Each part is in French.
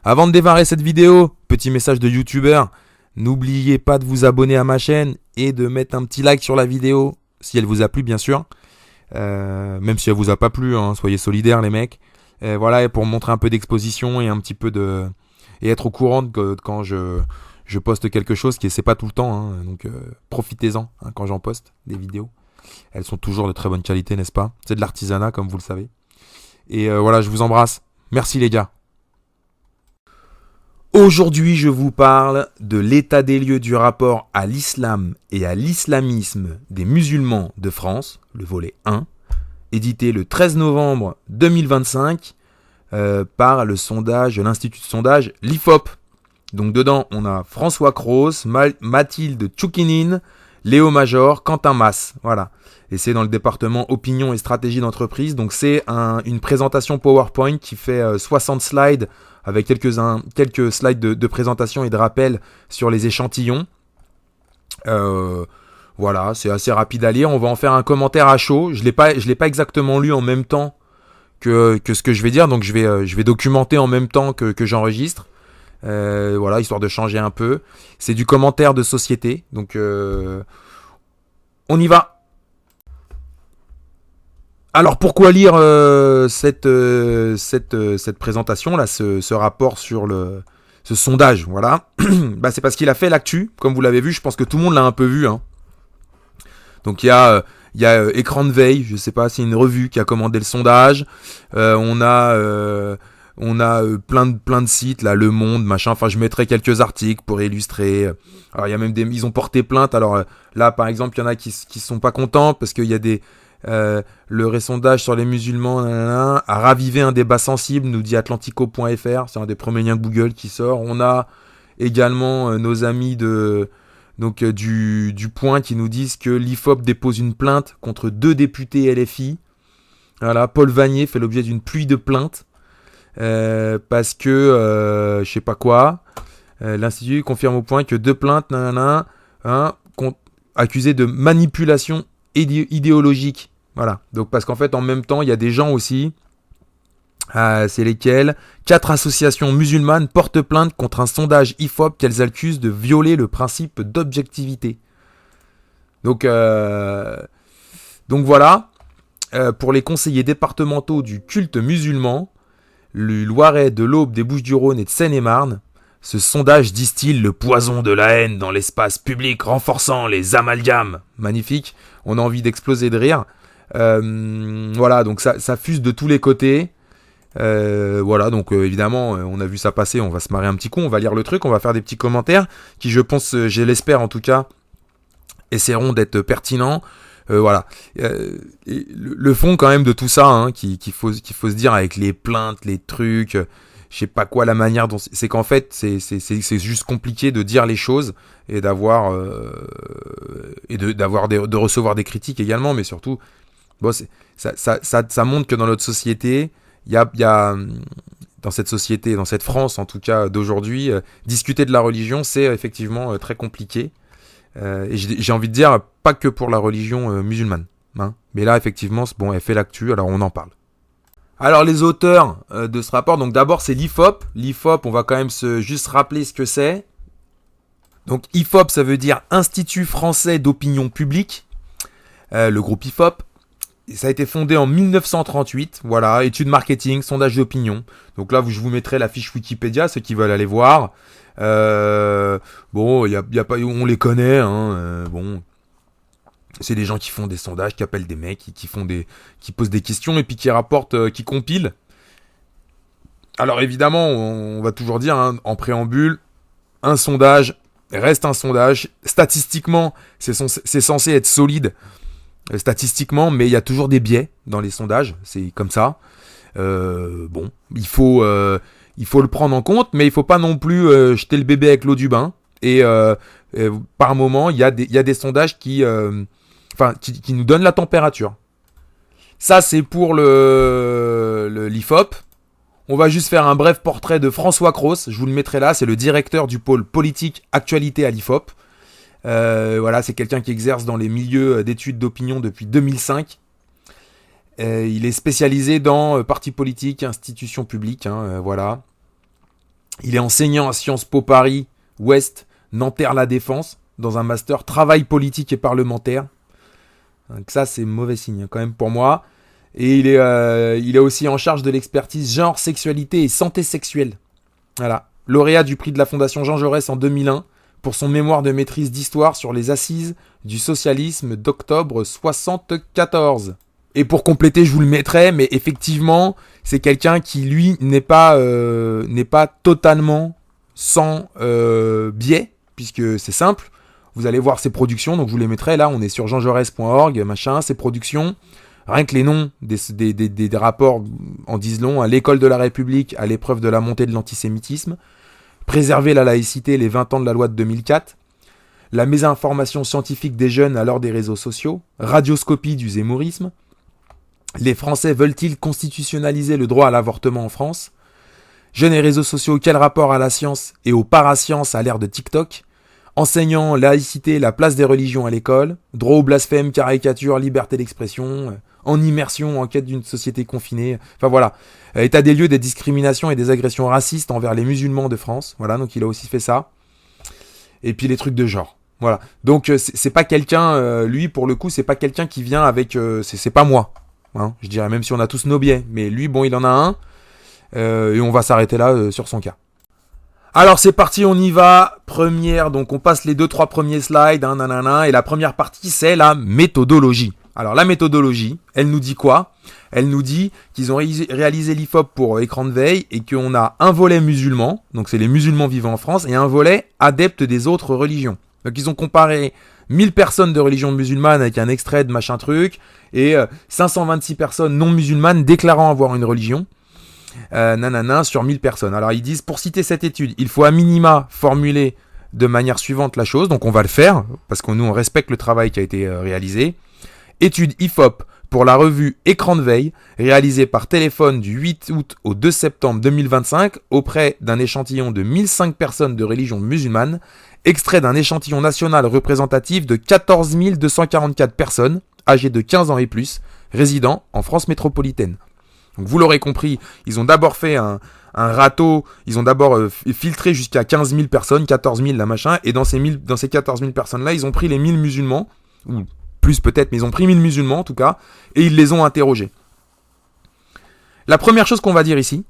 Avant de démarrer cette vidéo, petit message de youtubeur, n'oubliez pas de vous abonner à ma chaîne et de mettre un petit like sur la vidéo, si elle vous a plu bien sûr. Même si elle vous a pas plu, hein, soyez solidaires les mecs. Voilà, et pour montrer un peu d'exposition et un petit peu de... et être au courant que quand je poste quelque chose, qui c'est pas tout le temps, hein, donc profitez-en hein, quand j'en poste des vidéos. Elles sont toujours de très bonne qualité, n'est-ce pas? C'est de l'artisanat comme vous le savez. Et voilà, je vous embrasse. Merci les gars. Aujourd'hui, je vous parle de l'état des lieux du rapport à l'islam et à l'islamisme des musulmans de France, le volet 1, édité le 13 novembre 2025 par le sondage, l'institut de sondage l'IFOP. Donc dedans, on a François Cros, Mathilde Tchoukinin, Léo Major, Quentin Masse. Voilà. Et c'est dans le département opinion et stratégie d'entreprise. Donc c'est une présentation PowerPoint qui fait 60 slides avec quelques slides de présentation et de rappel sur les échantillons. Voilà, c'est assez rapide à lire. On va en faire un commentaire à chaud. Je l'ai pas exactement lu en même temps que ce que je vais dire. Donc je vais documenter en même temps que j'enregistre. Voilà, histoire de changer un peu. C'est du commentaire de société. Donc on y va. Alors pourquoi lire cette présentation là, ce rapport sur ce sondage, voilà. Bah, c'est parce qu'il a fait l'actu, comme vous l'avez vu, je pense que tout le monde l'a un peu vu, hein. Donc il y a Écran de veille, je sais pas, c'est une revue qui a commandé le sondage. On a plein de sites là, Le Monde, machin. Enfin, je mettrai quelques articles pour illustrer. Alors il y a même ils ont porté plainte. Alors là, par exemple, il y en a qui sont pas contents parce qu'il y a le résondage sur les musulmans a ravivé un débat sensible, nous dit Atlantico.fr. C'est un des premiers liens Google qui sort. On a également nos amis du Point qui nous disent que l'IFOP dépose une plainte contre 2 députés LFI. Voilà, Paul Vanier fait l'objet d'une pluie de plaintes parce que je sais pas quoi. L'Institut confirme au Point que 2 plaintes accusées de manipulation idéologique. Voilà. Donc parce qu'en fait en même temps il y a des gens aussi, c'est lesquels 4 associations musulmanes portent plainte contre un sondage IFOP qu'elles accusent de violer le principe d'objectivité. Donc voilà. Pour les conseillers départementaux du culte musulman, le Loiret, de l'Aube, des Bouches-du-Rhône et de Seine-et-Marne, ce sondage distille le poison de la haine dans l'espace public, renforçant les amalgames. Magnifique, on a envie d'exploser de rire. Voilà, donc ça fuse de tous les côtés. Voilà, donc évidemment, on a vu ça passer, on va se marrer un petit coup, on va lire le truc, on va faire des petits commentaires qui, je pense, je l'espère en tout cas, essaieront d'être pertinents. Voilà. Le fond quand même de tout ça, hein, qu'il faut se dire avec les plaintes, les trucs, je sais pas quoi, la manière dont c'est qu'en fait c'est juste compliqué de dire les choses et de recevoir des critiques également, mais surtout bon, ça montre que dans notre société il y a dans cette société, dans cette France en tout cas d'aujourd'hui, discuter de la religion c'est effectivement très compliqué. Et j'ai envie de dire, pas que pour la religion musulmane, hein. Mais là, effectivement, bon, elle fait l'actu, alors on en parle. Alors, les auteurs de ce rapport, donc d'abord, c'est l'IFOP. L'IFOP, on va quand même juste rappeler ce que c'est. Donc, IFOP, ça veut dire Institut Français d'Opinion Publique, le groupe IFOP. Et ça a été fondé en 1938, voilà, études marketing, sondage d'opinion. Donc là, je vous mettrai la fiche Wikipédia, ceux qui veulent aller voir. Bon, y a pas, on les connaît, hein. Bon, c'est des gens qui font des sondages, qui appellent des mecs, qui posent des questions et puis qui rapportent, qui compilent. Alors évidemment, on va toujours dire, hein, en préambule, un sondage reste un sondage. Statistiquement, c'est censé être solide, statistiquement, mais il y a toujours des biais dans les sondages, c'est comme ça. Bon, il faut le prendre en compte, mais il faut pas non plus jeter le bébé avec l'eau du bain. Et par moment, il y a des sondages qui nous donnent la température. Ça, c'est pour l'IFOP. On va juste faire un bref portrait de François Cros. Je vous le mettrai là. C'est le directeur du pôle politique actualité à l'IFOP. Voilà, c'est quelqu'un qui exerce dans les milieux d'études d'opinion depuis 2005. Il est spécialisé dans partis politiques, institutions publiques, hein, voilà. Il est enseignant à Sciences Po Paris, Ouest, Nanterre La Défense, dans un master travail politique et parlementaire. Donc ça, c'est mauvais signe quand même pour moi. Et il est aussi en charge de l'expertise genre, sexualité et santé sexuelle. Voilà. Lauréat du prix de la Fondation Jean Jaurès en 2001 pour son mémoire de maîtrise d'histoire sur les assises du socialisme d'octobre 74. Et pour compléter, je vous le mettrai, mais effectivement, c'est quelqu'un qui, lui, n'est pas totalement sans biais, puisque c'est simple. Vous allez voir ses productions, donc je vous les mettrai là, on est sur jeanjaurès.org, machin, ses productions. Rien que les noms des rapports en disent long. À l'école de la République, à l'épreuve de la montée de l'antisémitisme. Préserver la laïcité, les 20 ans de la loi de 2004. La mésinformation scientifique des jeunes à l'heure des réseaux sociaux. Radioscopie du zémourisme. Les Français veulent-ils constitutionnaliser le droit à l'avortement en France? Jeunes et réseaux sociaux, quel rapport à la science et aux parasciences à l'ère de TikTok? Enseignant, laïcité, la place des religions à l'école. Droit au blasphème, caricature, liberté d'expression. En immersion, en quête d'une société confinée. Enfin voilà. État des lieux des discriminations et des agressions racistes envers les musulmans de France. Voilà, donc il a aussi fait ça. Et puis les trucs de genre. Voilà. Donc c'est pas quelqu'un, lui pour le coup, c'est pas quelqu'un qui vient avec... c'est pas moi. Hein, je dirais, même si on a tous nos biais. Mais lui, bon, il en a un. Et on va s'arrêter là sur son cas. Alors c'est parti, on y va. Première, donc on passe les 2-3 premiers slides, hein, nanana, et la première partie c'est la méthodologie. Alors la méthodologie, elle nous dit quoi? Elle nous dit qu'ils ont réalisé l'IFOP pour écran de veille et qu'on a un volet musulman, donc c'est les musulmans vivant en France, et un volet adeptes des autres religions. Donc ils ont comparé 1000 personnes de religion musulmane avec un extrait de machin truc, et 526 personnes non musulmanes déclarant avoir une religion. Sur 1000 personnes. Alors ils disent, pour citer cette étude, il faut à minima formuler de manière suivante la chose, donc on va le faire, parce que nous on respecte le travail qui a été réalisé. Étude IFOP pour la revue Écran de veille, réalisée par téléphone du 8 août au 2 septembre 2025, auprès d'un échantillon de 1005 personnes de religion musulmane, extrait d'un échantillon national représentatif de 14 244 personnes, âgées de 15 ans et plus, résidant en France métropolitaine. Donc vous l'aurez compris, ils ont d'abord fait un râteau, ils ont d'abord filtré jusqu'à 15 000 personnes, 14 000 la machin, et dans ces 14 000 personnes-là, ils ont pris les 1000 musulmans, ou plus peut-être, mais ils ont pris 1000 musulmans en tout cas, et ils les ont interrogés. La première chose qu'on va dire ici,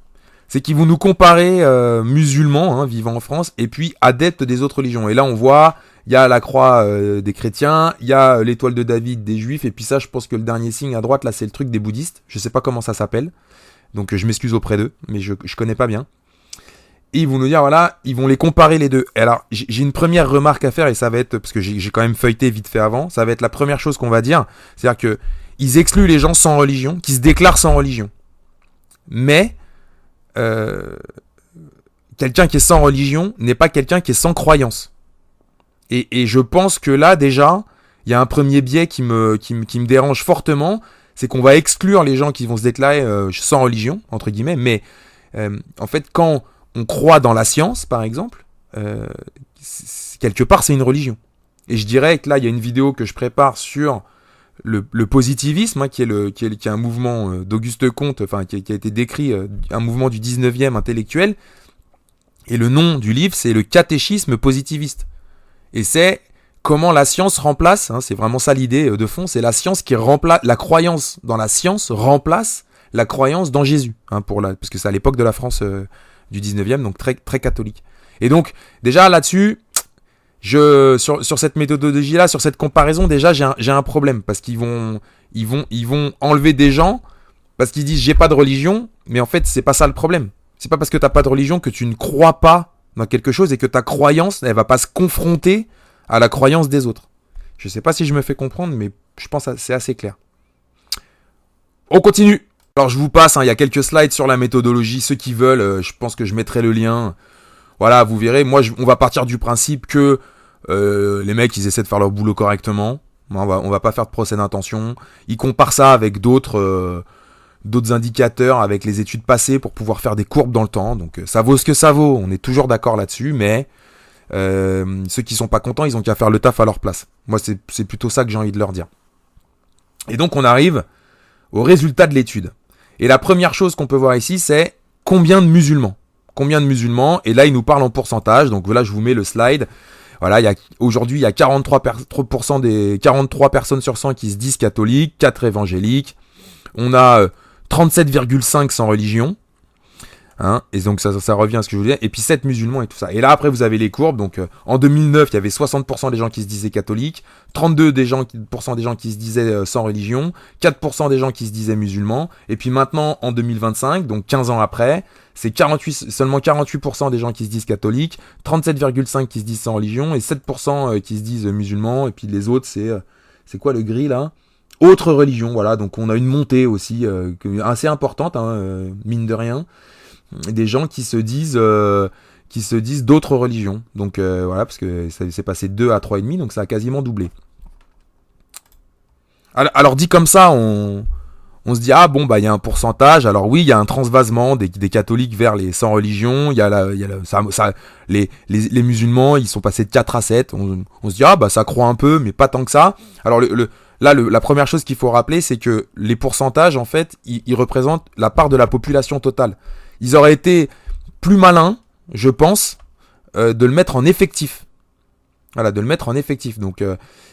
c'est qu'ils vont nous comparer musulmans vivant en France, et puis adeptes des autres religions. Et là on voit, il y a la croix des chrétiens, il y a l'étoile de David des juifs, et puis ça je pense que le dernier signe à droite là c'est le truc des bouddhistes, je sais pas comment ça s'appelle, donc je m'excuse auprès d'eux, mais je connais pas bien. Et ils vont nous dire voilà, ils vont les comparer les deux. Et alors j'ai une première remarque à faire, et ça va être, parce que j'ai quand même feuilleté vite fait avant, ça va être la première chose qu'on va dire, c'est-à-dire que ils excluent les gens sans religion, qui se déclarent sans religion. Mais quelqu'un qui est sans religion n'est pas quelqu'un qui est sans croyance. Et je pense que là, déjà, il y a un premier biais qui me dérange fortement, c'est qu'on va exclure les gens qui vont se déclarer sans religion, entre guillemets, mais en fait, quand on croit dans la science, par exemple, quelque part, c'est une religion. Et je dirais que là, il y a une vidéo que je prépare sur le positivisme, qui est un mouvement d'Auguste Comte, enfin, qui a été décrit, un mouvement du 19e intellectuel, et le nom du livre, c'est le catéchisme positiviste. Et c'est comment la science remplace, c'est vraiment ça l'idée de fond, c'est la science qui remplace, la croyance dans la science remplace la croyance dans Jésus, parce que c'est à l'époque de la France du 19e, donc très, très catholique. Et donc, déjà là-dessus, sur cette méthodologie-là, sur cette comparaison, déjà j'ai un problème, parce qu'ils vont enlever des gens, parce qu'ils disent j'ai pas de religion, mais en fait c'est pas ça le problème. C'est pas parce que t'as pas de religion que tu ne crois pas dans quelque chose et que ta croyance, elle va pas se confronter à la croyance des autres. Je sais pas si je me fais comprendre, mais je pense que c'est assez clair. On continue. Alors je vous passe, il y a quelques slides sur la méthodologie. Ceux qui veulent, je pense que je mettrai le lien. Voilà, vous verrez. Moi, on va partir du principe que les mecs, ils essaient de faire leur boulot correctement. On va pas faire de procès d'intention. Ils comparent ça avec d'autres indicateurs, avec les études passées pour pouvoir faire des courbes dans le temps. Donc ça vaut ce que ça vaut. On est toujours d'accord là-dessus, mais ceux qui sont pas contents, ils ont qu'à faire le taf à leur place. Moi, c'est plutôt ça que j'ai envie de leur dire. Et donc on arrive au résultat de l'étude. Et la première chose qu'on peut voir ici, c'est combien de musulmans. combien de musulmans, et là il nous parle en pourcentage, donc voilà, je vous mets le slide. Voilà, aujourd'hui il y a 43 personnes sur 100 qui se disent catholiques, 4 évangéliques, on a 37,5 sans religion, hein, et donc ça revient à ce que je vous disais, et puis 7 musulmans et tout ça. Et là après vous avez les courbes, donc en 2009 il y avait 60% des gens qui se disaient catholiques, 32% des gens qui se disaient sans religion, 4% des gens qui se disaient musulmans, et puis maintenant en 2025, donc 15 ans après, c'est seulement 48% des gens qui se disent catholiques, 37,5% qui se disent sans religion, et 7% qui se disent musulmans, et puis les autres c'est quoi le gris là ? Autre religion, voilà, donc on a une montée aussi assez importante, hein, mine de rien, des gens qui se disent d'autres religions. Donc voilà, parce que ça s'est passé 2 à 3,5, donc ça a quasiment doublé. Alors dit comme ça, on se dit, ah bon, bah il y a un pourcentage, alors oui, il y a un transvasement des catholiques vers les sans religion, les musulmans, ils sont passés de 4 à 7, on se dit, ah bah ça croît un peu, mais pas tant que ça. Alors la première chose qu'il faut rappeler, c'est que les pourcentages, en fait, ils représentent la part de la population totale. Ils auraient été plus malins, je pense, de le mettre en effectif. Voilà, de le mettre en effectif. Donc,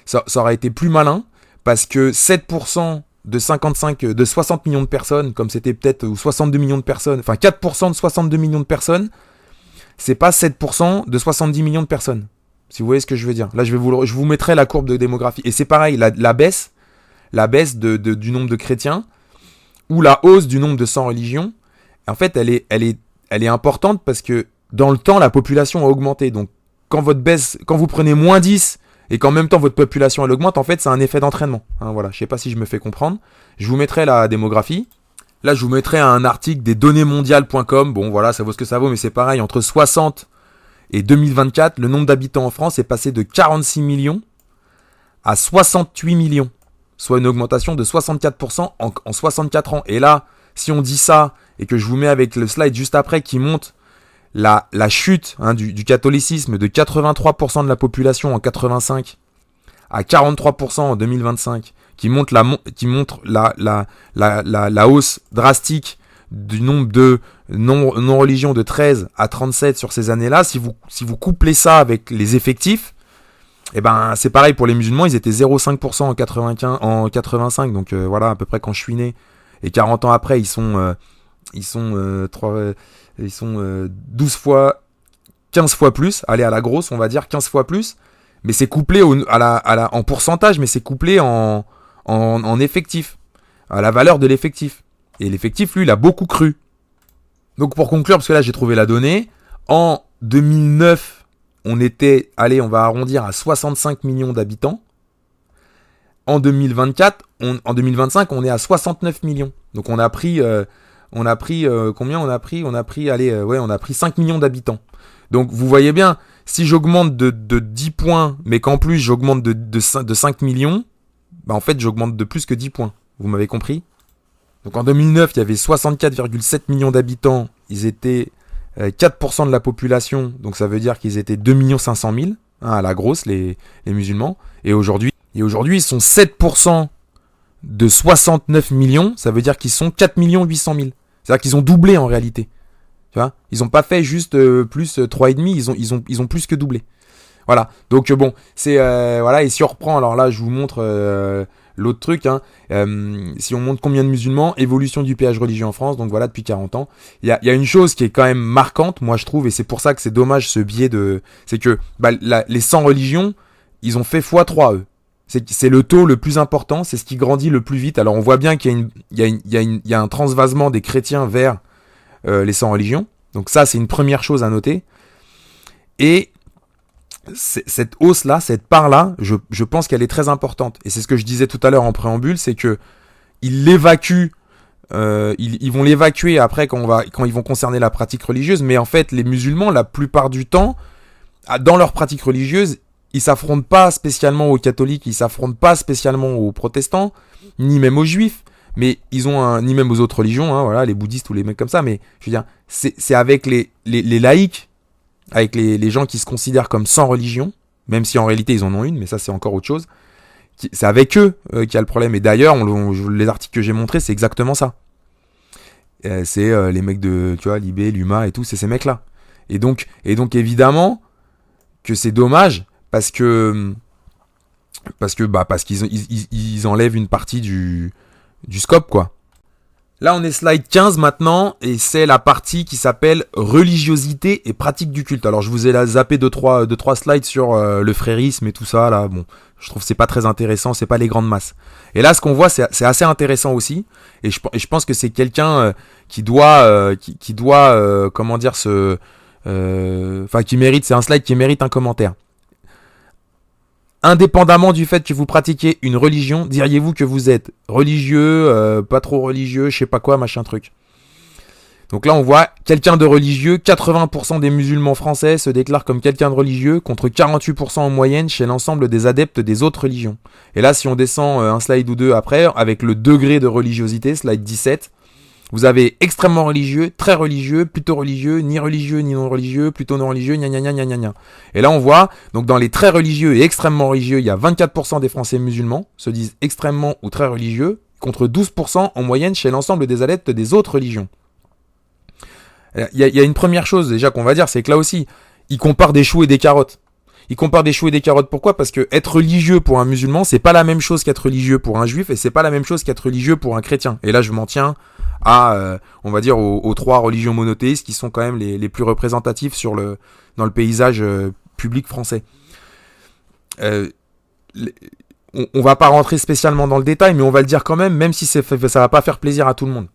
ça aurait été plus malin, parce que 7% de 60 millions de personnes, comme c'était peut-être, ou 62 millions de personnes, enfin 4% de 62 millions de personnes, c'est pas 7% de 70 millions de personnes. Si vous voyez ce que je veux dire. Là, je vous mettrai la courbe de démographie. Et c'est pareil, la baisse du nombre de chrétiens, ou la hausse du nombre de sans religion, en fait, elle est importante parce que dans le temps, la population a augmenté. Donc, quand vous prenez moins 10 et qu'en même temps votre population elle augmente, en fait, c'est un effet d'entraînement. Hein, voilà, je sais pas si je me fais comprendre. Je vous mettrai la démographie. Là, je vous mettrai un article des données-mondiales.com. Bon, voilà, ça vaut ce que ça vaut, mais c'est pareil. Entre 60 et 2024, le nombre d'habitants en France est passé de 46 millions à 68 millions. Soit une augmentation de 64% en 64 ans. Et là, si on dit ça, et que je vous mets avec le slide juste après qui montre la chute du catholicisme de 83% de la population en 85 à 43% en 2025, qui montre la hausse drastique du nombre de non-religions de 13 à 37 sur ces années-là, si vous couplez ça avec les effectifs, et ben c'est pareil pour les musulmans, ils étaient 0,5% en 85, donc voilà, à peu près quand je suis né, et 40 ans après, ils sont 12 fois, 15 fois plus, allez à la grosse, on va dire 15 fois plus, mais c'est couplé en pourcentage, mais c'est couplé en effectif, à la valeur de l'effectif. Et l'effectif, lui, il a beaucoup cru. Donc pour conclure, parce que là j'ai trouvé la donnée, en 2009, on était, allez, on va arrondir à 65 millions d'habitants. En 2025, on est à 69 millions. Donc on a pris combien on a pris on a pris 5 millions d'habitants. Donc vous voyez bien, si j'augmente de 10 points, mais qu'en plus j'augmente de 5 millions, bah en fait j'augmente de plus que 10 points. Vous m'avez compris ? Donc en 2009, il y avait 64,7 millions d'habitants, ils étaient 4% de la population, donc ça veut dire qu'ils étaient 2 500 000, hein, à la grosse, les musulmans. Et aujourd'hui, ils sont 7% de 69 millions, ça veut dire qu'ils sont 4 800 000. C'est-à-dire qu'ils ont doublé en réalité. Tu vois, ils n'ont pas fait juste plus 3,5, ils ont plus que doublé. Voilà, donc bon, c'est voilà, et si on reprend, alors là je vous montre l'autre truc, hein, si on montre combien de musulmans, évolution du péage religieux en France, donc voilà, depuis 40 ans, il y a une chose qui est quand même marquante, moi je trouve, et c'est pour ça que c'est dommage ce biais c'est que les sans religions, ils ont fait x3 eux. C'est le taux le plus important, c'est ce qui grandit le plus vite. Alors on voit bien qu'il y a un transvasement des chrétiens vers les sans religion, donc ça c'est une première chose à noter. Et cette hausse-là, cette part-là, je pense qu'elle est très importante. Et c'est ce que je disais tout à l'heure en préambule, c'est que ils l'évacuent, ils vont l'évacuer après quand ils vont concerner la pratique religieuse. Mais en fait, les musulmans, la plupart du temps, dans leur pratique religieuse, ils s'affrontent pas spécialement aux catholiques, ils s'affrontent pas spécialement aux protestants, ni même aux juifs. Mais ils ont ni même aux autres religions, hein, voilà, les bouddhistes ou les mecs comme ça. Mais je veux dire, c'est avec les laïcs, avec les gens qui se considèrent comme sans religion, même si en réalité ils en ont une, mais ça c'est encore autre chose. C'est avec eux qu'il y a le problème. Et d'ailleurs, les articles que j'ai montrés, c'est exactement ça. C'est les mecs de, tu vois, Libé, Luma et tout, c'est ces mecs-là. Et donc évidemment que c'est dommage parce qu'ils enlèvent une partie du scope, quoi. Là, on est slide 15 maintenant, et c'est la partie qui s'appelle religiosité et pratique du culte. Alors, je vous ai zappé deux trois slides sur le frérisme et tout ça, là. Bon, je trouve que c'est pas très intéressant, c'est pas les grandes masses. Et là, ce qu'on voit, c'est assez intéressant aussi. Et je pense que c'est quelqu'un qui doit, comment dire, qui mérite, c'est un slide qui mérite un commentaire. Indépendamment du fait que vous pratiquiez une religion, diriez-vous que vous êtes religieux, pas trop religieux, je sais pas quoi, machin truc. Donc là, on voit quelqu'un de religieux, 80% des musulmans français se déclarent comme quelqu'un de religieux, contre 48% en moyenne chez l'ensemble des adeptes des autres religions. Et là, si on descend un slide ou deux après, avec le degré de religiosité, slide 17, vous avez extrêmement religieux, très religieux, plutôt religieux, ni non religieux, plutôt non religieux, gna gna gna gna gna gna. Et là on voit, donc dans les très religieux et extrêmement religieux, il y a 24% des Français musulmans se disent extrêmement ou très religieux, contre 12% en moyenne chez l'ensemble des adeptes des autres religions. Il y a une première chose déjà qu'on va dire, c'est que là aussi, ils comparent des choux et des carottes. Ils comparent des choux et des carottes, pourquoi ? Parce que être religieux pour un musulman, c'est pas la même chose qu'être religieux pour un juif, et c'est pas la même chose qu'être religieux pour un chrétien. Et là je m'en tiens on va dire aux trois religions monothéistes qui sont quand même les plus représentatifs dans le paysage public français. On va pas rentrer spécialement dans le détail, mais on va le dire quand même si ça va pas faire plaisir à tout le monde.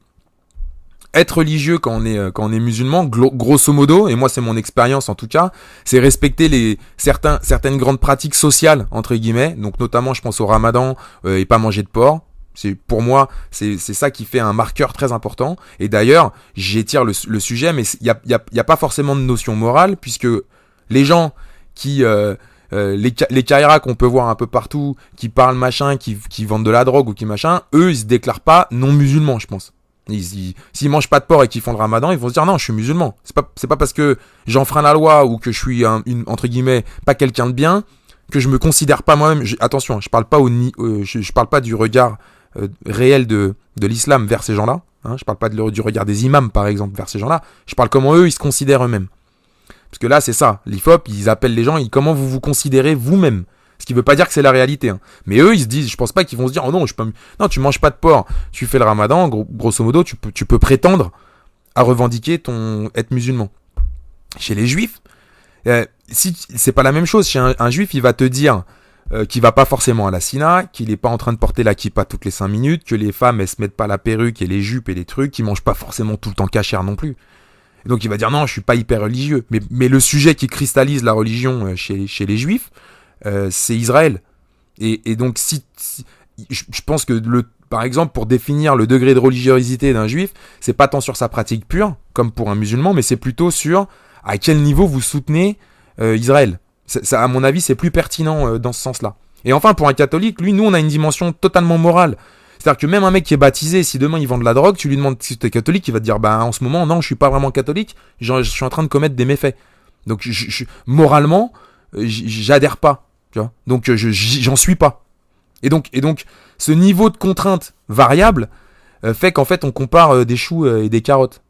Être religieux quand on est musulman, grosso modo, et moi c'est mon expérience en tout cas, c'est respecter certaines grandes pratiques sociales entre guillemets, donc notamment je pense au Ramadan et pas manger de porc. Pour moi, c'est ça qui fait un marqueur très important. Et d'ailleurs, j'étire le sujet, mais il y a pas forcément de notion morale, puisque les gens qui les Kaira qu'on peut voir un peu partout, qui parlent machin, qui vendent de la drogue ou qui machin, eux ils se déclarent pas non musulmans, je pense. S'ils mangent pas de porc et qu'ils font le Ramadan, ils vont se dire non, je suis musulman. C'est pas parce que j'enfreins la loi ou que je suis entre guillemets pas quelqu'un de bien que je me considère pas moi-même. Attention, je parle pas je parle pas du regard réel de l'islam vers ces gens-là. Hein, je parle pas du regard des imams, par exemple, vers ces gens-là. Je parle comment eux, ils se considèrent eux-mêmes. Parce que là, c'est ça. L'IFOP, ils appellent les gens, comment vous vous considérez vous-même. Ce qui veut pas dire que c'est la réalité. Hein. Mais eux, ils se disent, je pense pas qu'ils vont se dire, oh non, non, tu manges pas de porc, tu fais le Ramadan, grosso modo, tu peux prétendre à revendiquer être musulman. Chez les juifs, si c'est pas la même chose. Chez un juif, il va te dire qu'il va pas forcément à la Sina, qu'il est pas en train de porter la kippa toutes les 5 minutes, que les femmes elles se mettent pas la perruque et les jupes et les trucs, qu'ils mangent pas forcément tout le temps kasher non plus. Et donc il va dire non, je suis pas hyper religieux. Mais le sujet qui cristallise la religion chez les juifs, c'est Israël. Et donc je pense que par exemple pour définir le degré de religiosité d'un juif, c'est pas tant sur sa pratique pure comme pour un musulman, mais c'est plutôt sur à quel niveau vous soutenez Israël. Ça, à mon avis, c'est plus pertinent dans ce sens-là. Et enfin, pour un catholique, lui, nous, on a une dimension totalement morale. C'est-à-dire que même un mec qui est baptisé, si demain il vend de la drogue, tu lui demandes si tu es catholique, il va te dire, en ce moment, non, je suis pas vraiment catholique, je suis en train de commettre des méfaits. Donc, moralement, j'adhère pas. Tu vois. Donc, j'en suis pas. Et donc, ce niveau de contrainte variable fait qu'en fait, on compare des choux et des carottes.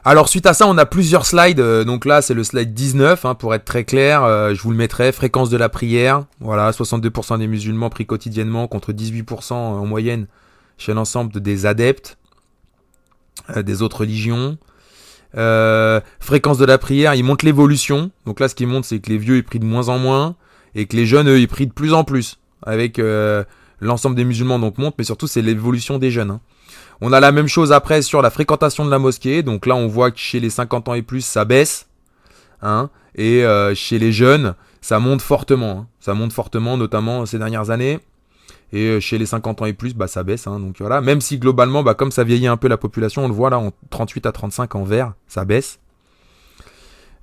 Alors suite à ça, on a plusieurs slides. Donc là, c'est le slide 19, pour être très clair. Je vous le mettrai. Fréquence de la prière. Voilà, 62% des musulmans prient quotidiennement contre 18% en moyenne chez l'ensemble des adeptes des autres religions. Fréquence de la prière, il montre l'évolution. Donc là, ce qu'il montre, c'est que les vieux, ils prient de moins en moins et que les jeunes, eux, ils prient de plus en plus. Avec l'ensemble des musulmans, donc monte, mais surtout, c'est l'évolution des jeunes. On a la même chose après sur la fréquentation de la mosquée. Donc là, on voit que chez les 50 ans et plus, ça baisse. Et chez les jeunes, ça monte fortement. Ça monte fortement, notamment ces dernières années. Et chez les 50 ans et plus, ça baisse. Donc voilà. Même si globalement, comme ça vieillit un peu la population, on le voit là, en 38 à 35 en vert, ça baisse.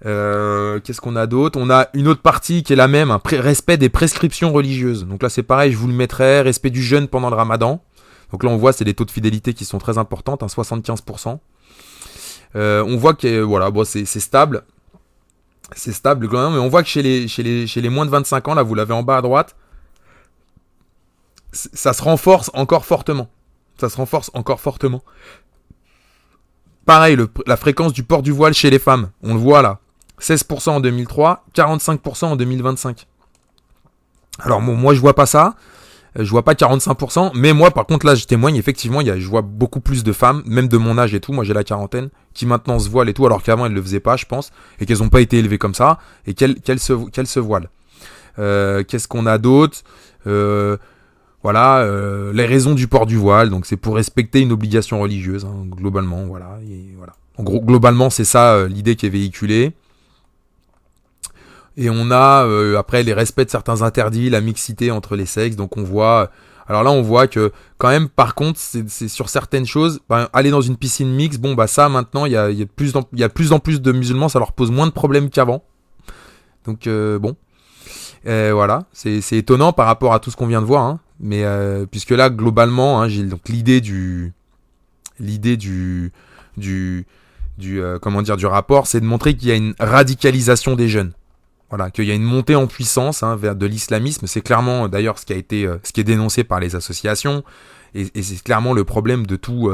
Qu'est-ce qu'on a d'autre ? On a une autre partie qui est la même, respect des prescriptions religieuses. Donc là, c'est pareil, je vous le mettrai. Respect du jeûne pendant le Ramadan. Donc là, on voit, c'est des taux de fidélité qui sont très importants, 75%. On voit que voilà, c'est stable. C'est stable quand même, mais on voit que chez les moins de 25 ans, là, vous l'avez en bas à droite, ça se renforce encore fortement. Ça se renforce encore fortement. Pareil, la fréquence du port du voile chez les femmes, on le voit là. 16% en 2003, 45% en 2025. Alors moi je vois pas ça, je vois pas 45%, mais moi par contre là je témoigne, effectivement, je vois beaucoup plus de femmes, même de mon âge et tout, moi j'ai la quarantaine, qui maintenant se voilent et tout, alors qu'avant elles le faisaient pas, je pense, et qu'elles ont pas été élevées comme ça, et qu'elles se voilent. Qu'est-ce qu'on a d'autre Voilà, les raisons du port du voile, donc c'est pour respecter une obligation religieuse, hein, globalement, voilà, et voilà. En gros, globalement, c'est ça l'idée qui est véhiculée. Et on a après les respects de certains interdits, la mixité entre les sexes. Donc on voit, alors là on voit que quand même, par contre, c'est sur certaines choses, aller dans une piscine mixte, bon bah ça maintenant il y a de plus en plus de musulmans, ça leur pose moins de problèmes qu'avant. Donc bon, voilà, c'est étonnant par rapport à tout ce qu'on vient de voir, hein. Mais puisque là globalement, hein, j'ai donc l'idée du comment dire, du rapport, c'est de montrer qu'il y a une radicalisation des jeunes. Voilà, qu'il y a une montée en puissance vers de l'islamisme. C'est clairement d'ailleurs ce qui est dénoncé par les associations, et c'est clairement le problème de tous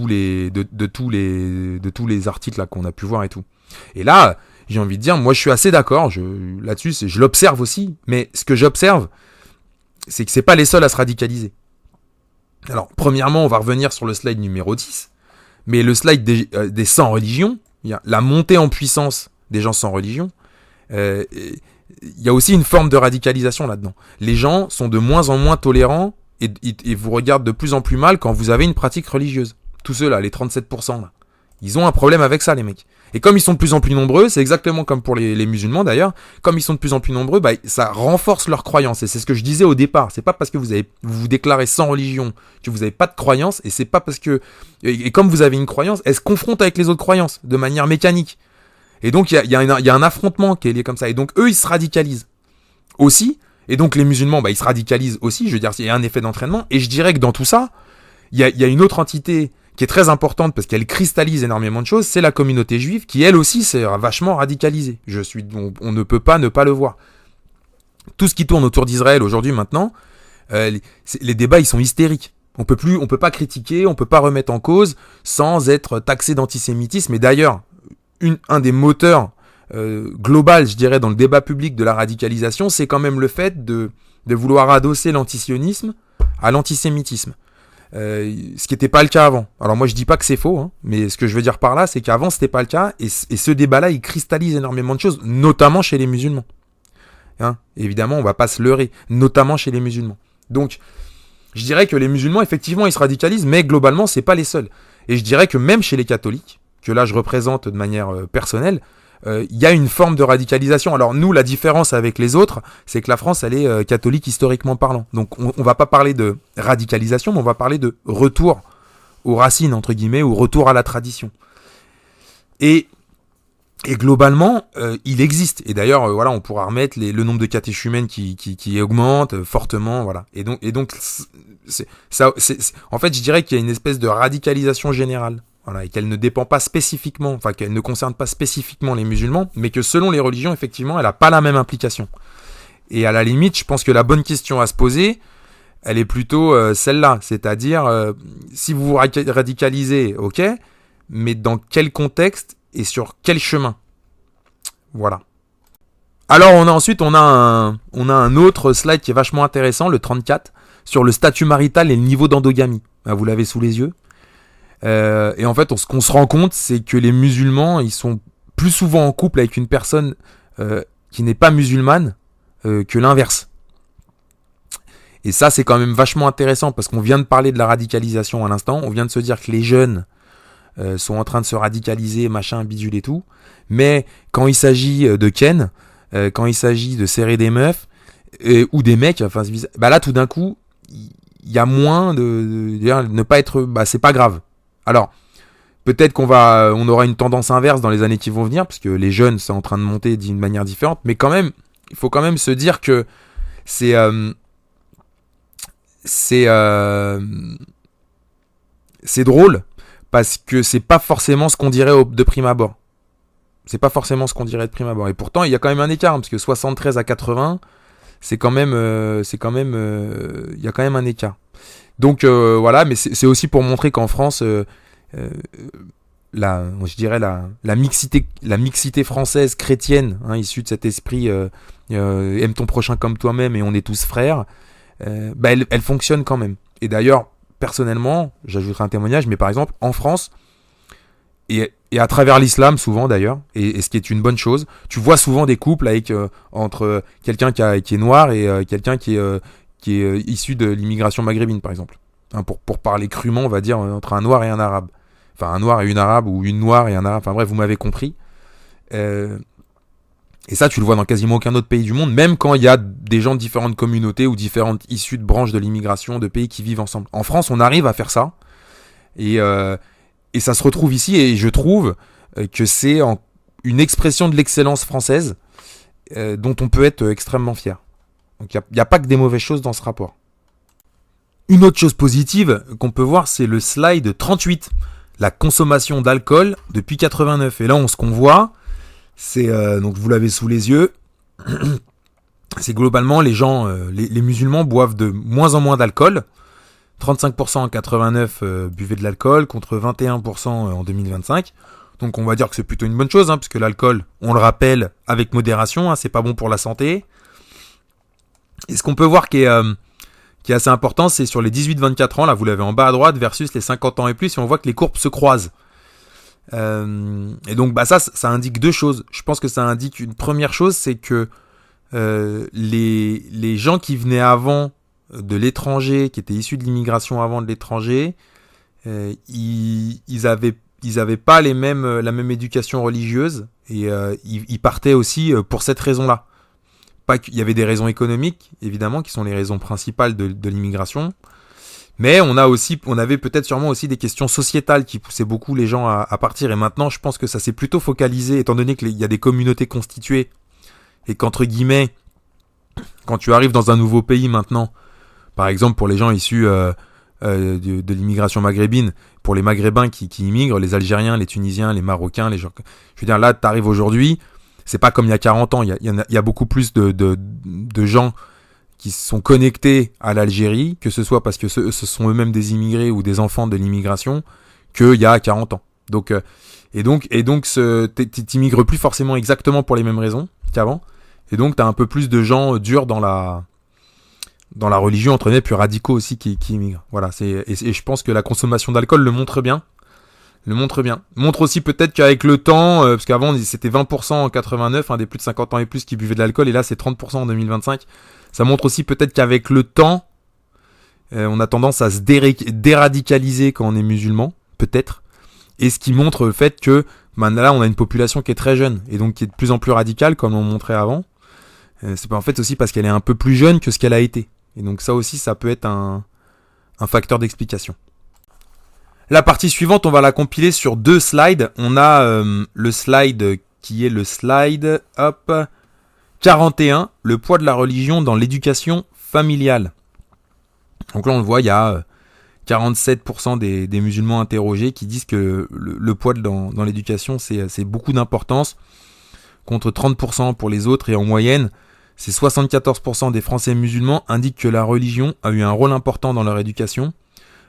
les articles là qu'on a pu voir et tout. Et là, j'ai envie de dire, moi je suis assez d'accord là-dessus, je l'observe aussi, mais ce que j'observe, c'est que c'est pas les seuls à se radicaliser. Alors, premièrement, on va revenir sur le slide numéro 10, mais le slide des sans religion, il y a la montée en puissance des gens sans religion. Il y a aussi une forme de radicalisation là-dedans. Les gens sont de moins en moins tolérants et vous regardent de plus en plus mal quand vous avez une pratique religieuse. Tous ceux là, les 37% là, ils ont un problème avec ça, les mecs. Et comme ils sont de plus en plus nombreux, c'est exactement comme pour les musulmans d'ailleurs, comme ils sont de plus en plus nombreux, bah, ça renforce leur croyance. Et c'est ce que je disais au départ, c'est pas parce que vous vous déclarez sans religion que vous n'avez pas de croyance, et c'est pas parce que... Et comme vous avez une croyance, elle se confronte avec les autres croyances, de manière mécanique. Et donc, il y a un affrontement qui est lié comme ça. Et donc, eux, ils se radicalisent aussi. Et donc, les musulmans, bah, ils se radicalisent aussi. Je veux dire, il y a un effet d'entraînement. Et je dirais que dans tout ça, il y a une autre entité qui est très importante parce qu'elle cristallise énormément de choses. C'est la communauté juive qui, elle aussi, s'est vachement radicalisée. On ne peut pas ne pas le voir. Tout ce qui tourne autour d'Israël aujourd'hui, maintenant, les débats, ils sont hystériques. On peut pas critiquer, on peut pas remettre en cause sans être taxé d'antisémitisme. Et d'ailleurs, un des moteurs global, je dirais, dans le débat public de la radicalisation, c'est quand même le fait de vouloir adosser l'antisionisme à l'antisémitisme. Ce qui n'était pas le cas avant. Alors moi je dis pas que c'est faux, hein, mais ce que je veux dire par là, c'est qu'avant c'était pas le cas, et ce débat-là, il cristallise énormément de choses, notamment chez les musulmans. Hein, évidemment, on va pas se leurrer, notamment chez les musulmans. Donc, je dirais que les musulmans, effectivement, ils se radicalisent, mais globalement, c'est pas les seuls. Et je dirais que même chez les catholiques, que là je représente de manière personnelle, il y a une forme de radicalisation. Alors nous, la différence avec les autres, c'est que la France, elle est catholique historiquement parlant. Donc on va pas parler de radicalisation, mais on va parler de retour aux racines, entre guillemets, ou retour à la tradition. Et globalement, il existe. Et d'ailleurs, voilà, on pourra remettre le nombre de catéchumènes qui augmente fortement, voilà. Et donc, en fait, je dirais qu'il y a une espèce de radicalisation générale. Voilà, et qu'elle ne dépend pas spécifiquement, enfin qu'elle ne concerne pas spécifiquement les musulmans, mais que selon les religions, effectivement, elle n'a pas la même implication. Et à la limite, je pense que la bonne question à se poser, elle est plutôt celle-là, c'est-à-dire, si vous vous radicalisez, ok, mais dans quel contexte et sur quel chemin. Voilà. Alors ensuite, on a un autre slide qui est vachement intéressant, le 34, sur le statut marital et le niveau d'endogamie. Vous l'avez sous les yeux. Et en fait, ce qu'on se rend compte, c'est que les musulmans, ils sont plus souvent en couple avec une personne qui n'est pas musulmane que l'inverse. Et ça, c'est quand même vachement intéressant parce qu'on vient de parler de la radicalisation à l'instant. On vient de se dire que les jeunes sont en train de se radicaliser, machin, bidule et tout. Mais quand il s'agit de ken, quand il s'agit de serrer des meufs ou des mecs, enfin, bah là, tout d'un coup, il y a moins de ne pas être, bah c'est pas grave. Alors, peut-être qu'on aura une tendance inverse dans les années qui vont venir, parce que les jeunes sont en train de monter d'une manière différente, mais quand même, il faut quand même se dire que c'est drôle, parce que c'est pas forcément ce qu'on dirait de prime abord. C'est pas forcément ce qu'on dirait de prime abord. Et pourtant, il y a quand même un écart, parce que 73 à 80, il y a quand même un écart. Donc voilà, mais c'est aussi pour montrer qu'en France, je dirais la mixité française chrétienne, hein, issue de cet esprit aime ton prochain comme toi-même et on est tous frères, elle fonctionne quand même. Et d'ailleurs, personnellement, j'ajouterai un témoignage, mais par exemple, en France, et à travers l'islam souvent d'ailleurs, et ce qui est une bonne chose, tu vois souvent des couples avec entre quelqu'un qui est noir et quelqu'un qui est issu de l'immigration maghrébine par exemple. Hein, pour parler crûment, on va dire entre un noir et un arabe. Enfin, un noir et une arabe, ou une noire et un arabe, enfin bref, vous m'avez compris. Et ça, tu le vois dans quasiment aucun autre pays du monde, même quand il y a des gens de différentes communautés ou différentes issues de branches de l'immigration, de pays qui vivent ensemble. En France, on arrive à faire ça, et ça se retrouve ici, et je trouve que c'est une expression de l'excellence française dont on peut être extrêmement fier. Donc il n'y a pas que des mauvaises choses dans ce rapport. Une autre chose positive qu'on peut voir, c'est le slide 38. La consommation d'alcool depuis 89. Et là, ce qu'on voit, c'est, donc vous l'avez sous les yeux, c'est globalement les gens, les musulmans boivent de moins en moins d'alcool. 35% en 89 buvaient de l'alcool contre 21% en 2025. Donc on va dire que c'est plutôt une bonne chose, hein, puisque l'alcool, on le rappelle, avec modération, hein, c'est pas bon pour la santé. Et ce qu'on peut voir qui est assez important, c'est sur les 18-24 ans, là vous l'avez en bas à droite, versus les 50 ans et plus, et on voit que les courbes se croisent. Et donc ça indique deux choses. Je pense que ça indique une première chose, c'est que les gens qui venaient avant de l'étranger, qui étaient issus de l'immigration avant de l'étranger, ils avaient pas la même éducation religieuse, et ils partaient aussi pour cette raison-là. Pas qu'il y avait des raisons économiques, évidemment, qui sont les raisons principales de l'immigration, mais on avait peut-être sûrement aussi des questions sociétales qui poussaient beaucoup les gens à partir. Et maintenant, je pense que ça s'est plutôt focalisé, étant donné qu'il y a des communautés constituées, et qu'entre guillemets, quand tu arrives dans un nouveau pays maintenant, par exemple pour les gens issus de l'immigration maghrébine, pour les Maghrébins qui immigrent, les Algériens, les Tunisiens, les Marocains, les gens, je veux dire, là, tu arrives aujourd'hui, c'est pas comme il y a 40 ans, il y a beaucoup plus de gens qui sont connectés à l'Algérie, que ce soit parce que ce sont eux-mêmes des immigrés ou des enfants de l'immigration, qu'il y a 40 ans. Donc, t'immigres plus forcément exactement pour les mêmes raisons qu'avant, et donc t'as un peu plus de gens durs dans la religion, entre guillemets, plus radicaux aussi qui immigrent. Voilà, et je pense que la consommation d'alcool le montre bien. Montre aussi peut-être qu'avec le temps, parce qu'avant c'était 20% en 89, des plus de 50 ans et plus qui buvaient de l'alcool, et là c'est 30% en 2025. Ça montre aussi peut-être qu'avec le temps, on a tendance à se déradicaliser quand on est musulman, peut-être. Et ce qui montre le fait que là on a une population qui est très jeune, et donc qui est de plus en plus radicale, comme on montrait avant. C'est en fait aussi parce qu'elle est un peu plus jeune que ce qu'elle a été. Et donc ça aussi, ça peut être un facteur d'explication. La partie suivante, on va la compiler sur deux slides. On a le slide qui est le slide 41, le poids de la religion dans l'éducation familiale. Donc là, on le voit, il y a 47% des musulmans interrogés qui disent que le poids dans l'éducation, c'est beaucoup d'importance, contre 30% pour les autres, et en moyenne, c'est 74% des Français musulmans indiquent que la religion a eu un rôle important dans leur éducation,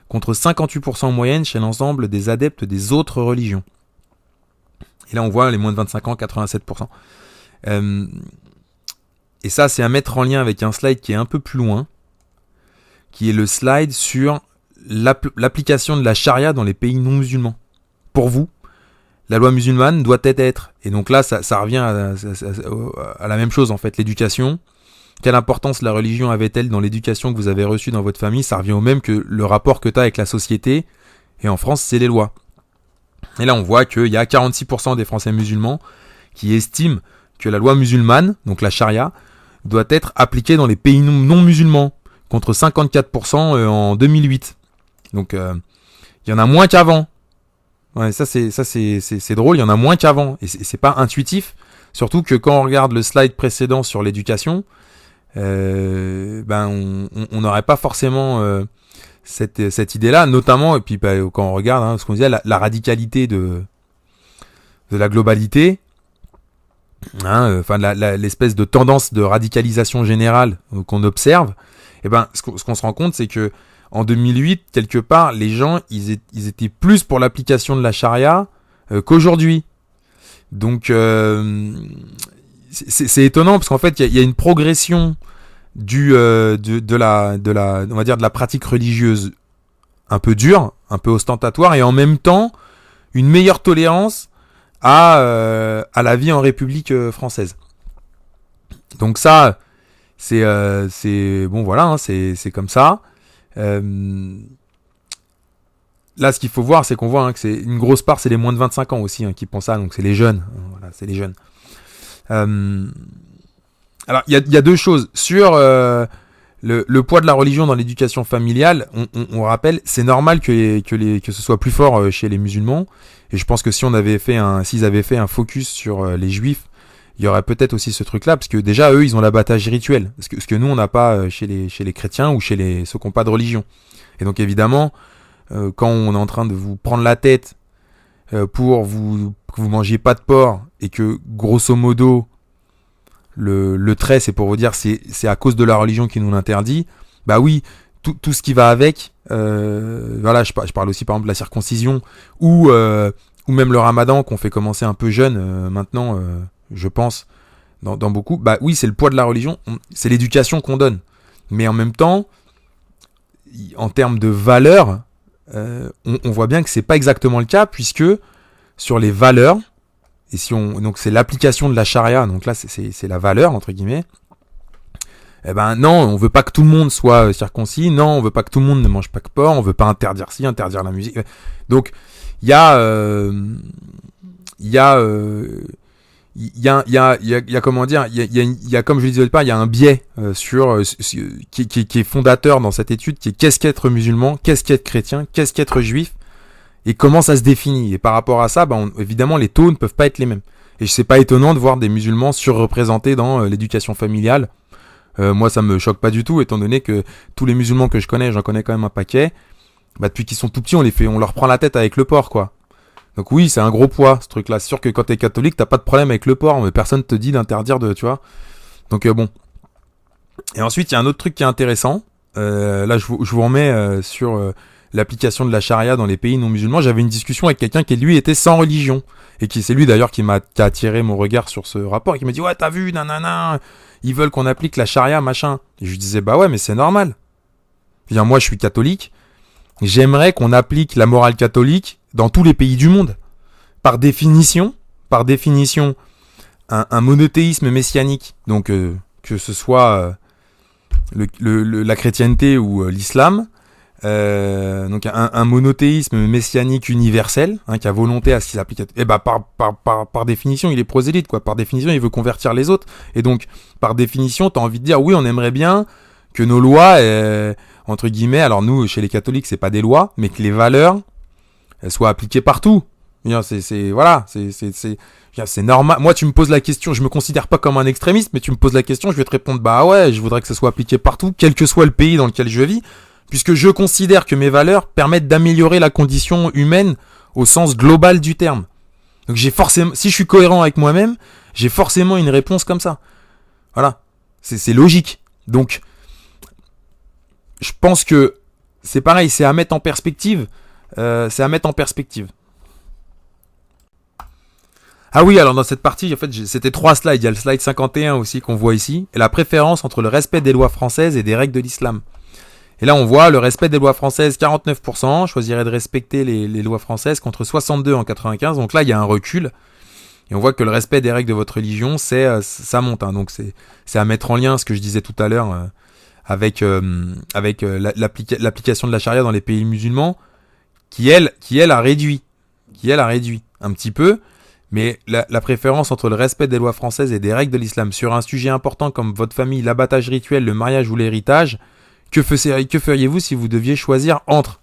contre 58% en moyenne chez l'ensemble des adeptes des autres religions. Et là, on voit les moins de 25 ans, 87%. Et ça, c'est à mettre en lien avec un slide qui est un peu plus loin, qui est le slide sur l'application de la charia dans les pays non musulmans. Pour vous, la loi musulmane doit être. Et donc là, ça revient à la même chose, en fait, l'éducation. Quelle importance la religion avait-elle dans l'éducation que vous avez reçue dans votre famille? Ça revient au même que le rapport que tu as avec la société. Et en France, c'est les lois. Et là, on voit qu'il y a 46% des Français musulmans qui estiment que la loi musulmane, donc la charia, doit être appliquée dans les pays non musulmans, contre 54% en 2008. Donc, il y en a moins qu'avant. Ouais, ça c'est drôle, il y en a moins qu'avant. Et c'est pas intuitif. Surtout que quand on regarde le slide précédent sur l'éducation, on n'aurait pas forcément cette idée-là, notamment, et puis quand on regarde ce qu'on disait, la radicalité de la globalité, l'espèce de tendance de radicalisation générale qu'on observe, ce qu'on se rend compte, c'est que en 2008, quelque part, les gens, ils étaient plus pour l'application de la charia qu'aujourd'hui. Donc c'est étonnant parce qu'en fait il y a une progression de la on va dire de la pratique religieuse un peu dure, un peu ostentatoire, et en même temps une meilleure tolérance à la vie en République française. Donc ça c'est bon, voilà, hein, c'est comme ça. Là, ce qu'il faut voir, c'est qu'on voit, hein, que c'est une grosse part, c'est les moins de 25 ans aussi, hein, qui pensent ça, donc c'est les jeunes. Voilà, c'est les jeunes. Alors, il y a deux choses. Sur le poids de la religion dans l'éducation familiale, on rappelle, c'est normal que ce soit plus fort chez les musulmans. Et je pense que s'ils avaient fait un focus sur les juifs, il y aurait peut-être aussi ce truc-là, parce que déjà, eux, ils ont l'abattage rituel. Ce que nous, on n'a pas chez les chrétiens ou chez ceux qui n'ont pas de religion. Et donc, évidemment, quand on est en train de vous prendre la tête pour que vous mangiez pas de porc, et que, grosso modo, le trait, c'est pour vous dire c'est à cause de la religion qui nous l'interdit, bah oui, tout ce qui va avec, voilà, je parle aussi par exemple de la circoncision, ou même le ramadan qu'on fait commencer un peu jeune maintenant, je pense, dans beaucoup, bah oui, c'est le poids de la religion, c'est l'éducation qu'on donne. Mais en même temps, en termes de valeurs, on voit bien que c'est pas exactement le cas, puisque sur les valeurs, et donc c'est l'application de la charia, donc là c'est la valeur entre guillemets. Eh ben non, on veut pas que tout le monde soit circoncis, non, on veut pas que tout le monde ne mange pas de porc, on veut pas interdire interdire la musique. Donc il y a comment dire, il y a comme je le disais au départ, il y a un biais qui est fondateur dans cette étude, qui est qu'est-ce qu'être musulman, qu'est-ce qu'être chrétien, qu'est-ce qu'être juif, et comment ça se définit. Et par rapport à ça, évidemment, les taux ne peuvent pas être les mêmes. Et c'est pas étonnant de voir des musulmans surreprésentés dans l'éducation familiale. Moi, ça me choque pas du tout, étant donné que tous les musulmans que je connais, j'en connais quand même un paquet, depuis qu'ils sont tout petits, on leur prend la tête avec le porc, quoi. Donc oui, c'est un gros poids, ce truc-là. C'est sûr que quand t'es catholique, t'as pas de problème avec le porc, mais personne te dit d'interdire tu vois. Donc bon. Et ensuite, il y a un autre truc qui est intéressant. Là, je vous remets sur l'application de la charia dans les pays non musulmans. J'avais une discussion avec quelqu'un qui, lui, était sans religion. Et c'est lui, d'ailleurs, qui a attiré mon regard sur ce rapport. Et qui m'a dit, ouais, t'as vu, nanana, ils veulent qu'on applique la charia, machin. Et je lui disais, bah ouais, mais c'est normal. Moi, je suis catholique. J'aimerais qu'on applique la morale catholique dans tous les pays du monde. Par définition, un monothéisme messianique, donc que ce soit la chrétienté ou l'islam, donc un monothéisme messianique universel, qui a volonté à ce qu'il s'applique. Et bah par définition, il est prosélyte, quoi. Par définition, il veut convertir les autres. Et donc, par définition, t'as envie de dire, oui, on aimerait bien que nos lois, entre guillemets, alors nous, chez les catholiques, c'est pas des lois, mais que les valeurs elles soient appliquées partout. C'est normal. Moi, tu me poses la question, je me considère pas comme un extrémiste, mais tu me poses la question, je vais te répondre, bah ouais, je voudrais que ça soit appliqué partout, quel que soit le pays dans lequel je vis, puisque je considère que mes valeurs permettent d'améliorer la condition humaine au sens global du terme. Donc j'ai forcément, si je suis cohérent avec moi-même, j'ai forcément une réponse comme ça. Voilà. C'est logique. Donc, je pense que c'est pareil, c'est à mettre en perspective. Ah oui, alors dans cette partie, en fait, c'était 3 slides. Il y a le slide 51 aussi qu'on voit ici. Et la préférence entre le respect des lois françaises et des règles de l'islam. Et là, on voit le respect des lois françaises, 49%. Choisirait de respecter les lois françaises contre 62 en 95. Donc là, il y a un recul. Et on voit que le respect des règles de votre religion, ça monte. Donc c'est à mettre en lien ce que je disais tout à l'heure avec l'application de la charia dans les pays musulmans, qui elle a réduit un petit peu. Mais la préférence entre le respect des lois françaises et des règles de l'islam sur un sujet important comme votre famille, l'abattage rituel, le mariage ou l'héritage, que feriez-vous si vous deviez choisir entre?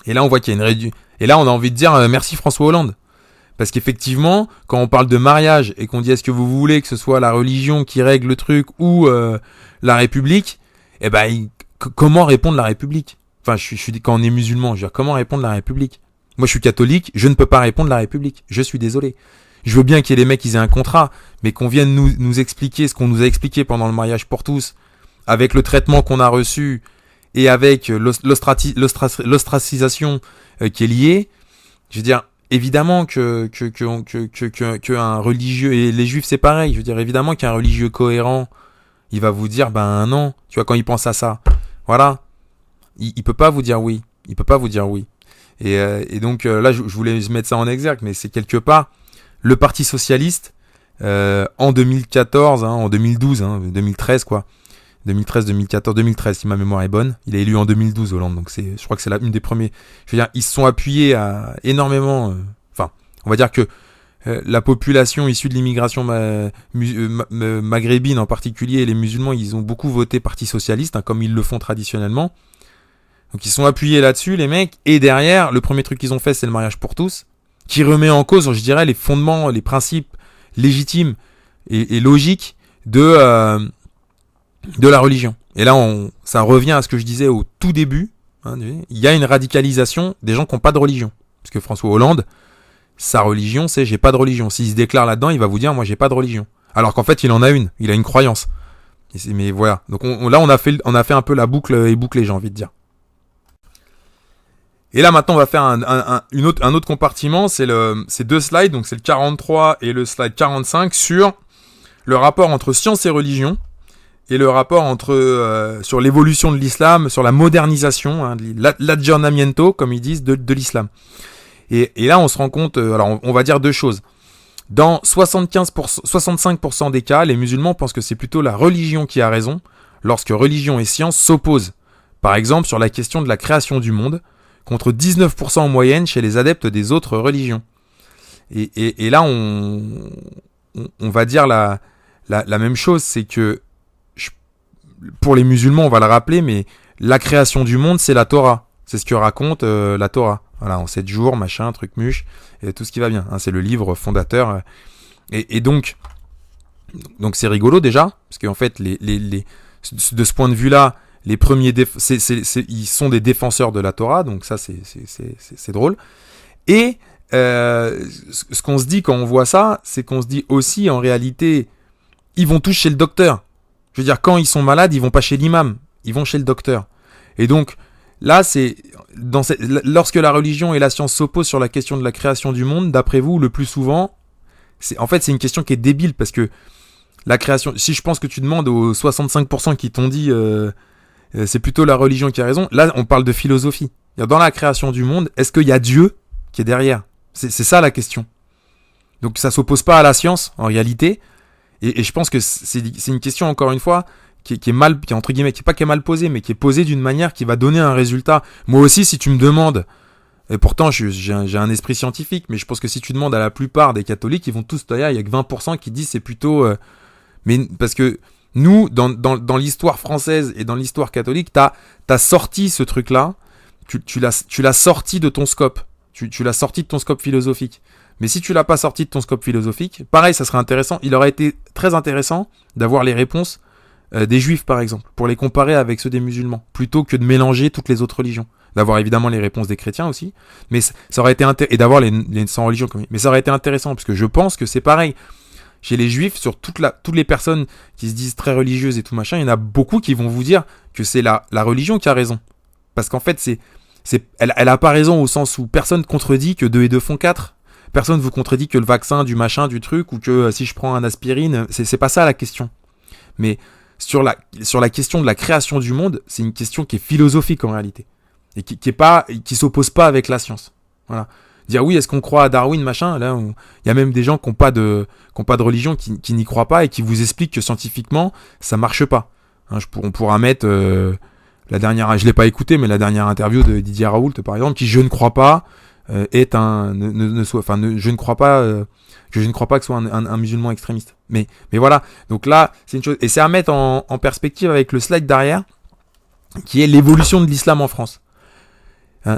Et là, on voit qu'il y a une réduction. Et là, on a envie de dire merci François Hollande. Parce qu'effectivement, quand on parle de mariage et qu'on dit est-ce que vous voulez que ce soit la religion qui règle le truc ou la République, comment répondre la République? Enfin, je suis quand on est musulman, je veux dire, comment répondre la République? Moi, je suis catholique, je ne peux pas répondre la République. Je suis désolé. Je veux bien qu'il y ait les mecs qui aient un contrat, mais qu'on vienne nous expliquer ce qu'on nous a expliqué pendant le mariage pour tous, avec le traitement qu'on a reçu et avec l'ostracisation qui est liée. Je veux dire, évidemment que un religieux, et les juifs c'est pareil, je veux dire, évidemment qu'un religieux cohérent, il va vous dire, ben non, tu vois, quand il pense à ça, voilà, il peut pas vous dire oui, il peut pas vous dire oui. Et donc là, je voulais mettre ça en exergue, mais c'est quelque part, le Parti Socialiste, en 2014, en 2012, 2013 quoi, 2013, 2014, 2013 si ma mémoire est bonne, il est élu en 2012 Hollande, donc je crois que c'est une des premiers, je veux dire, ils se sont appuyés à énormément, on va dire que la population issue de l'immigration maghrébine en particulier, et les musulmans, ils ont beaucoup voté Parti Socialiste, comme ils le font traditionnellement. Donc ils sont appuyés là-dessus, les mecs, et derrière, le premier truc qu'ils ont fait, c'est le mariage pour tous, qui remet en cause, je dirais, les fondements, les principes légitimes et logiques de la religion. Et là, ça revient à ce que je disais au tout début, il y a une radicalisation des gens qui n'ont pas de religion. Parce que François Hollande, sa religion, c'est j'ai pas de religion. S'il se déclare là-dedans, il va vous dire moi j'ai pas de religion. Alors qu'en fait, il en a une, il a une croyance. Mais voilà. Donc là, on a fait un peu la boucle et bouclée, j'ai envie de dire. Et là maintenant on va faire un autre compartiment, c'est deux slides, donc c'est le 43 et le slide 45 sur le rapport entre science et religion et le rapport sur l'évolution de l'islam, sur la modernisation, l'aggiornamento comme ils disent de l'islam. Et là on se rend compte, alors on va dire deux choses. Dans 65% des cas, les musulmans pensent que c'est plutôt la religion qui a raison lorsque religion et science s'opposent. Par exemple sur la question de la création du monde, contre 19% en moyenne chez les adeptes des autres religions. Et là, on va dire la même chose, c'est que, pour les musulmans, on va le rappeler, mais la création du monde, c'est la Torah. C'est ce que raconte la Torah. Voilà, en 7 jours, machin, truc muche, et tout ce qui va bien. C'est le livre fondateur. Et donc c'est rigolo déjà, parce qu'en fait, de ce point de vue-là, les premiers ils sont des défenseur de la Torah, donc ça c'est drôle. Et ce qu'on se dit quand on voit ça, c'est qu'on se dit aussi en réalité, ils vont tous chez le docteur. Je veux dire, quand ils sont malades, ils vont pas chez l'imam, ils vont chez le docteur. Et donc là, lorsque la religion et la science s'opposent sur la question de la création du monde, d'après vous, le plus souvent, c'est une question qui est débile parce que la création, si je pense que tu demandes aux 65% qui t'ont dit c'est plutôt la religion qui a raison. Là, on parle de philosophie. Dans la création du monde, est-ce qu'il y a Dieu qui est derrière ? C'est ça la question. Donc ça s'oppose pas à la science, en réalité. Et je pense que c'est une question, encore une fois, qui est mal, qui est entre guillemets, qui est mal posée, mais qui est posée d'une manière qui va donner un résultat. Moi aussi, si tu me demandes, et pourtant j'ai un esprit scientifique, mais je pense que si tu demandes à la plupart des catholiques, ils vont tous dire, il y a que 20% qui disent c'est plutôt... mais parce que nous, dans l'histoire française et dans l'histoire catholique, t'as sorti ce truc-là, tu l'as sorti de ton scope. Tu l'as sorti de ton scope philosophique. Mais si tu l'as pas sorti de ton scope philosophique, pareil, ça serait intéressant. Il aurait été très intéressant d'avoir les réponses des juifs, par exemple, pour les comparer avec ceux des musulmans, plutôt que de mélanger toutes les autres religions. D'avoir évidemment les réponses des chrétiens aussi, mais ça aurait été et d'avoir les 100 religions comme... Mais ça aurait été intéressant, parce que je pense que c'est pareil. Chez les juifs, sur toutes les personnes qui se disent très religieuses et tout machin, il y en a beaucoup qui vont vous dire que c'est la religion qui a raison. Parce qu'en fait, elle a pas raison au sens où personne contredit que 2 et 2 font 4. Personne vous contredit que le vaccin, du machin, du truc, ou que si je prends un aspirine, c'est pas ça la question. Mais sur la question de la création du monde, c'est une question qui est philosophique en réalité. Et qui s'oppose pas avec la science. Voilà. Dire oui, est-ce qu'on croit à Darwin, machin, là, il y a même des gens qui n'ont pas de religion, qui n'y croient pas et qui vous expliquent que scientifiquement, ça marche pas. On pourra mettre la dernière, je l'ai pas écouté, mais la dernière interview de Didier Raoult, par exemple, qui je ne crois pas je ne crois pas que ce soit un musulman extrémiste. Mais voilà. Donc là, c'est une chose, et c'est à mettre en perspective avec le slide derrière, qui est l'évolution de l'islam en France.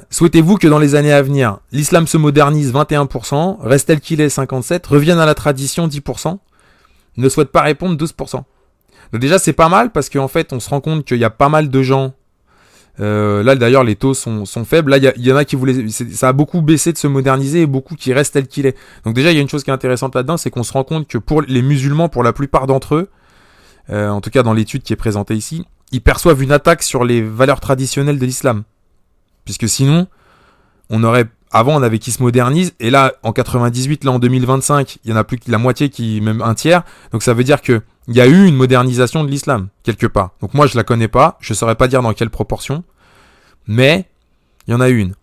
Souhaitez-vous que dans les années à venir, l'islam se modernise 21%, reste tel qu'il est 57%, revienne à la tradition 10%, ne souhaite pas répondre 12%. Donc déjà c'est pas mal parce qu'en fait on se rend compte qu'il y a pas mal de gens, là d'ailleurs les taux sont faibles, là il y en a qui voulaient, ça a beaucoup baissé de se moderniser et beaucoup qui restent tel qu'il est. Donc déjà il y a une chose qui est intéressante là-dedans, c'est qu'on se rend compte que pour les musulmans, pour la plupart d'entre eux, en tout cas dans l'étude qui est présentée ici, ils perçoivent une attaque sur les valeurs traditionnelles de l'islam. Puisque sinon, on aurait avant on avait qui se modernise, et là en 98, là en 2025, il y en a plus que la moitié, qui même un tiers. Donc ça veut dire que il y a eu une modernisation de l'islam quelque part. Donc moi je la connais pas, je saurais pas dire dans quelle proportion, mais il y en a une.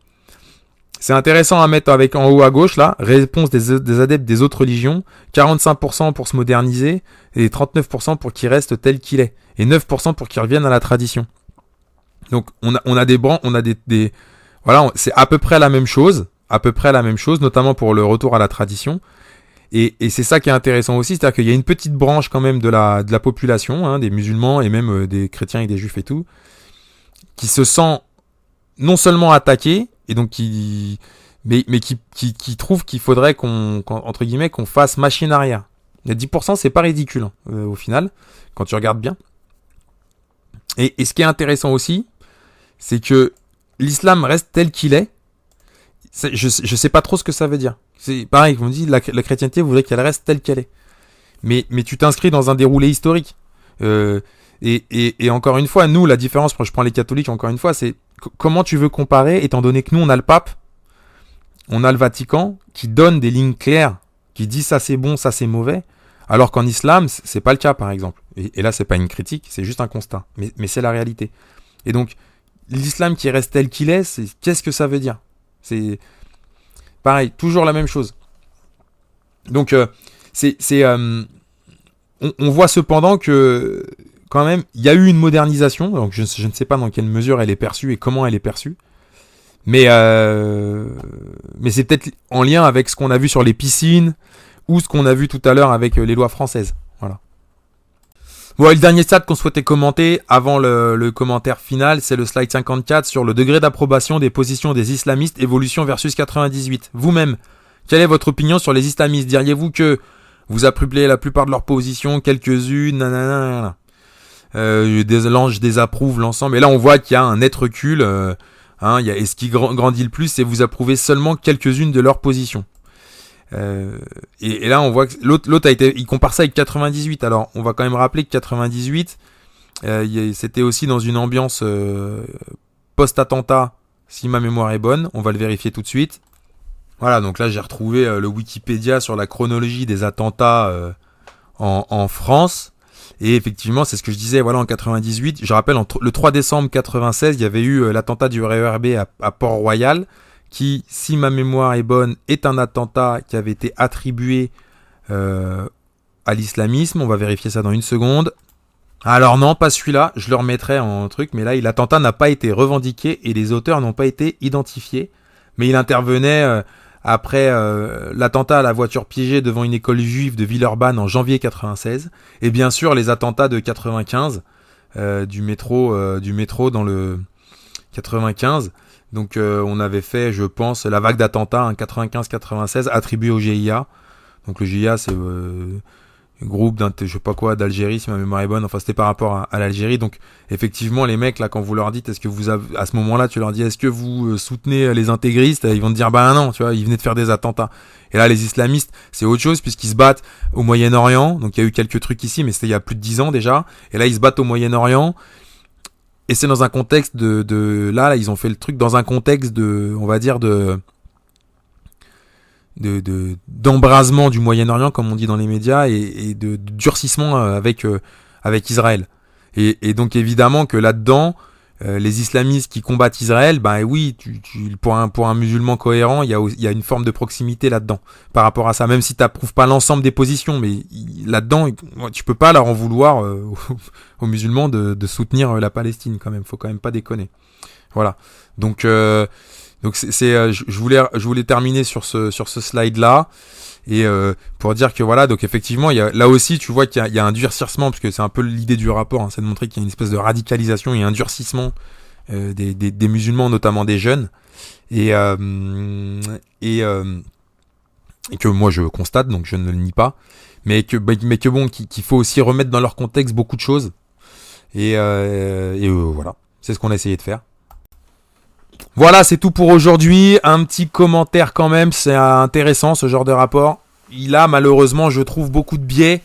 C'est intéressant à mettre avec en haut à gauche là, réponse des adeptes des autres religions, 45% pour se moderniser et 39% pour qu'il reste tel qu'il est, et 9% pour qu'il revienne à la tradition. Donc on a des branches, on a des voilà, c'est à peu près la même chose, notamment pour le retour à la tradition. Et c'est ça qui est intéressant aussi, c'est-à-dire qu'il y a une petite branche quand même de la population, hein, des musulmans et même des chrétiens et des juifs et tout, qui se sent non seulement attaqué, et donc mais qui trouve qu'il faudrait entre guillemets qu'on fasse machine arrière. Il y a 10%, c'est pas ridicule au final, quand tu regardes bien. Et ce qui est intéressant aussi, c'est que l'islam reste tel qu'il est. Je sais pas trop ce que ça veut dire. C'est pareil, on dit la chrétienté voudrait qu'elle reste telle qu'elle est. Mais tu t'inscris dans un déroulé historique. Et encore une fois, nous, la différence, quand je prends les catholiques, encore une fois, c'est comment tu veux comparer, étant donné que nous, on a le pape, on a le Vatican, qui donne des lignes claires, qui dit ça c'est bon, ça c'est mauvais, alors qu'en islam, c'est pas le cas, par exemple. Et là, c'est pas une critique, c'est juste un constat. Mais c'est la réalité. Et donc, l'islam qui reste tel qu'il est, qu'est-ce que ça veut dire ? C'est pareil, toujours la même chose. Donc, on voit cependant que, quand même, il y a eu une modernisation. Donc, je ne sais pas dans quelle mesure elle est perçue et comment elle est perçue. Mais c'est peut-être en lien avec ce qu'on a vu sur les piscines ou ce qu'on a vu tout à l'heure avec les lois françaises. Voilà. Bon, et le dernier stade qu'on souhaitait commenter avant le commentaire final, c'est le slide 54 sur le degré d'approbation des positions des islamistes, évolution versus 98. Vous-même, quelle est votre opinion sur les islamistes ? Diriez-vous que vous approuvez la plupart de leurs positions, quelques-unes, nanana, je désapprouve l'ensemble. Et là, on voit qu'il y a un net recul. Et ce qui grandit le plus, c'est vous approuvez seulement quelques-unes de leurs positions. Et là, on voit que l'autre il compare ça avec 98. Alors, on va quand même rappeler que 98, c'était aussi dans une ambiance post-attentat, si ma mémoire est bonne. On va le vérifier tout de suite. Voilà, donc là, j'ai retrouvé le Wikipédia sur la chronologie des attentats en France. Et effectivement, c'est ce que je disais, voilà, en 98. Je rappelle, le 3 décembre 96, il y avait eu l'attentat du RERB à Port-Royal, qui, si ma mémoire est bonne, est un attentat qui avait été attribué à l'islamisme. On va vérifier ça dans une seconde. Alors non, pas celui-là, je le remettrai en truc, mais là, l'attentat n'a pas été revendiqué et les auteurs n'ont pas été identifiés. Mais il intervenait après l'attentat à la voiture piégée devant une école juive de Villeurbanne en janvier 96. Et bien sûr, les attentats de 95, du métro dans le 95. Donc on avait fait, je pense, la vague d'attentats, 95-96, attribuée au GIA. Donc le GIA, c'est groupe je sais pas quoi d'Algérie, si ma mémoire est bonne. Enfin, c'était par rapport à l'Algérie. Donc effectivement, les mecs là, quand vous leur dites, est-ce que vous avez, à ce moment-là, tu leur dis, est-ce que vous soutenez les intégristes, ils vont te dire, bah non, tu vois, ils venaient de faire des attentats. Et là, les islamistes, c'est autre chose puisqu'ils se battent au Moyen-Orient. Donc il y a eu quelques trucs ici, mais c'était il y a plus de 10 ans déjà. Et là, ils se battent au Moyen-Orient. Et c'est dans un contexte là, ils ont fait le truc dans un contexte on va dire d'embrasement du Moyen-Orient, comme on dit dans les médias, et de durcissement avec Israël. Et donc évidemment que là-dedans, les islamistes qui combattent Israël, ben oui, pour un musulman cohérent, il y a une forme de proximité là-dedans par rapport à ça, même si tu n'approuves pas l'ensemble des positions, mais là-dedans, tu peux pas leur en vouloir aux musulmans de soutenir la Palestine quand même. Faut quand même pas déconner. Voilà. Donc je voulais terminer sur ce slide là. Et pour dire que voilà, donc effectivement, là aussi, tu vois qu'il y a un durcissement, parce que c'est un peu l'idée du rapport, hein, c'est de montrer qu'il y a une espèce de radicalisation et un durcissement des musulmans, notamment des jeunes, et que moi je constate, donc je ne le nie pas, mais que bon, qu'il faut aussi remettre dans leur contexte beaucoup de choses, et voilà, c'est ce qu'on a essayé de faire. Voilà, c'est tout pour aujourd'hui. Un petit commentaire quand même, c'est intéressant ce genre de rapport. Il a malheureusement, je trouve, beaucoup de biais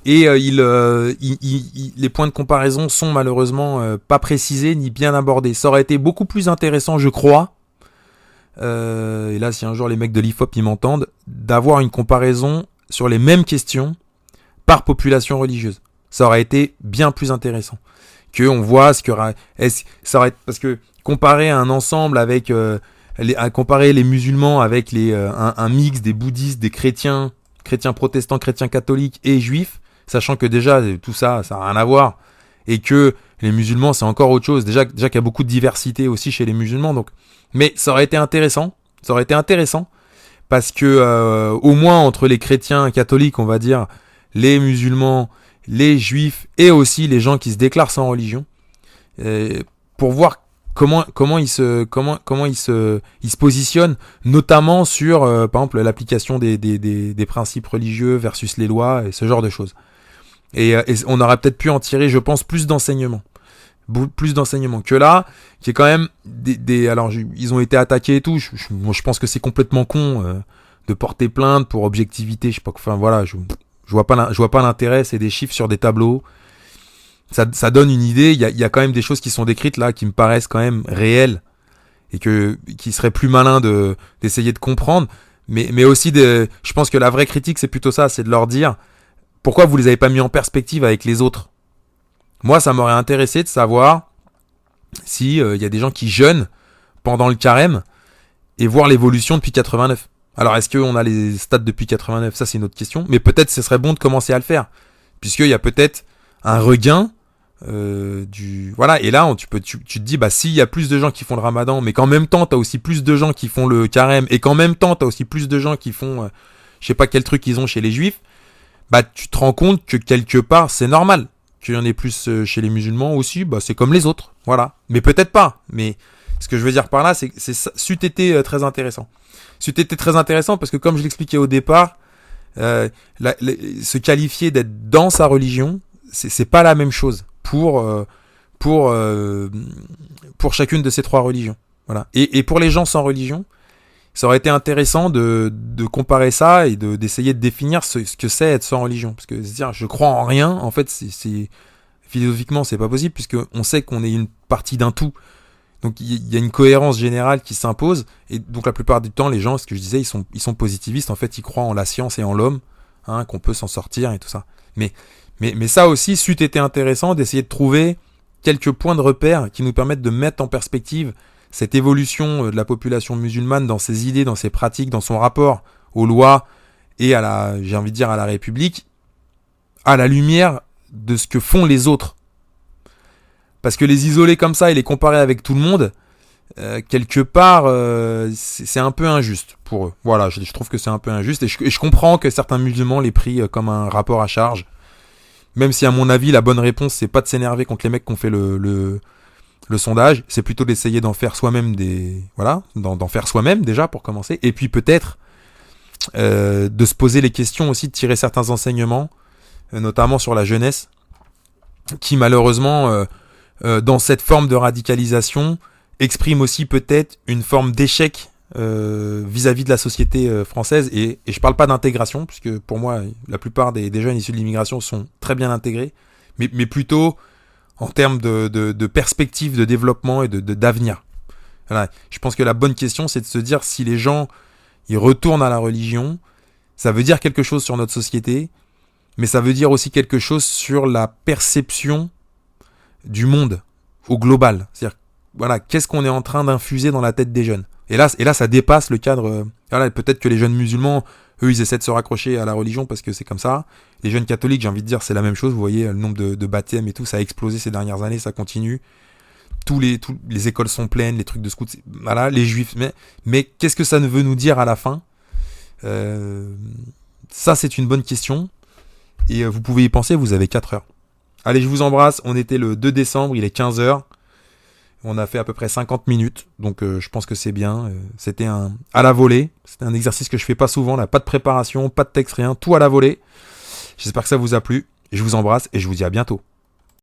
et les points de comparaison sont malheureusement pas précisés ni bien abordés. Ça aurait été beaucoup plus intéressant, je crois, et là si un jour les mecs de l'IFOP ils m'entendent, d'avoir une comparaison sur les mêmes questions par population religieuse. Ça aurait été bien plus intéressant. On voit ce qu'il y aura. Parce que comparer un ensemble avec. Comparer les musulmans avec un mix des bouddhistes, des chrétiens protestants, chrétiens catholiques et juifs, sachant que déjà tout ça n'a rien à voir. Et que les musulmans c'est encore autre chose. Déjà qu'il y a beaucoup de diversité aussi chez les musulmans. Donc. Mais ça aurait été intéressant. Parce que au moins entre les chrétiens catholiques, on va dire, les musulmans, les juifs et aussi les gens qui se déclarent sans religion, pour voir comment ils se positionnent, notamment sur par exemple l'application des principes religieux versus les lois et ce genre de choses. Et on aurait peut-être pu en tirer, je pense, plus d'enseignements que là, qui est quand même alors ils ont été attaqués et tout. Je pense que c'est complètement con de porter plainte pour objectivité. Je sais pas, enfin voilà, je vois pas l'intérêt. C'est des chiffres sur des tableaux. Ça donne une idée. Il y a quand même des choses qui sont décrites là qui me paraissent quand même réelles et qui serait plus malin d'essayer de comprendre. Mais aussi je pense que la vraie critique c'est plutôt ça, c'est de leur dire pourquoi vous les avez pas mis en perspective avec les autres. Moi, ça m'aurait intéressé de savoir si y a des gens qui jeûnent pendant le carême et voir l'évolution depuis 89. Alors, est-ce qu'on a les stats depuis 89 ? Ça, c'est une autre question. Mais peut-être ce serait bon de commencer à le faire. Puisqu'il y a peut-être un regain Voilà, et là, tu te dis, bah, s'il y a plus de gens qui font le ramadan, mais qu'en même temps, t'as aussi plus de gens qui font le carême, et qu'en même temps, t'as aussi plus de gens qui font, je sais pas quel truc ils ont chez les juifs, bah, tu te rends compte que quelque part, c'est normal. Qu'il y en ait plus chez les musulmans aussi, bah, c'est comme les autres. Voilà. Mais peut-être pas. Mais ce que je veux dire par là, c'est ça, c'eût été très intéressant. C'eût été très intéressant parce que comme je l'expliquais au départ, se qualifier d'être dans sa religion, c'est pas la même chose pour chacune de ces trois religions. Voilà. Et pour les gens sans religion, ça aurait été intéressant de comparer ça et d'essayer de définir ce que c'est être sans religion. Parce que se dire je crois en rien, en fait, philosophiquement, c'est pas possible puisque on sait qu'on est une partie d'un tout. Donc il y a une cohérence générale qui s'impose. Et donc la plupart du temps, les gens, ce que je disais, ils sont positivistes. En fait, ils croient en la science et en l'homme, hein, qu'on peut s'en sortir et tout ça. Mais ça aussi, c'eût été intéressant d'essayer de trouver quelques points de repère qui nous permettent de mettre en perspective cette évolution de la population musulmane dans ses idées, dans ses pratiques, dans son rapport aux lois et j'ai envie de dire à la République, à la lumière de ce que font les autres. Parce que les isoler comme ça et les comparer avec tout le monde, quelque part, c'est un peu injuste pour eux. Voilà, je trouve que c'est un peu injuste et je comprends que certains musulmans l'aient pris comme un rapport à charge. Même si à mon avis, la bonne réponse, c'est pas de s'énerver contre les mecs qui ont fait le sondage, c'est plutôt d'essayer d'en faire soi-même d'en faire soi-même déjà pour commencer, et puis peut-être de se poser les questions aussi, de tirer certains enseignements, notamment sur la jeunesse, qui malheureusement, dans cette forme de radicalisation, exprime aussi peut-être une forme d'échec vis-à-vis de la société française, et je parle pas d'intégration, puisque pour moi, la plupart des jeunes issus de l'immigration sont très bien intégrés, mais plutôt en termes de perspective de développement et d'avenir. Voilà. Je pense que la bonne question, c'est de se dire si les gens ils retournent à la religion, ça veut dire quelque chose sur notre société, mais ça veut dire aussi quelque chose sur la perception du monde au global. C'est-à-dire, voilà, qu'est-ce qu'on est en train d'infuser dans la tête des jeunes. Et là, ça dépasse le cadre. Voilà, peut-être que les jeunes musulmans, eux, ils essaient de se raccrocher à la religion parce que c'est comme ça. Les jeunes catholiques, j'ai envie de dire, c'est la même chose. Vous voyez, le nombre de baptêmes et tout, ça a explosé ces dernières années, ça continue. Les écoles sont pleines, les trucs de scouts, voilà, les juifs. Mais qu'est-ce que ça veut nous dire à la fin ? Ça, c'est une bonne question. Et vous pouvez y penser, vous avez 4 heures. Allez, je vous embrasse. On était le 2 décembre, il est 15h. On a fait à peu près 50 minutes, donc je pense que c'est bien. C'était à la volée. C'était un exercice que je fais pas souvent, là. Pas de préparation, pas de texte, rien. Tout à la volée. J'espère que ça vous a plu. Je vous embrasse et je vous dis à bientôt.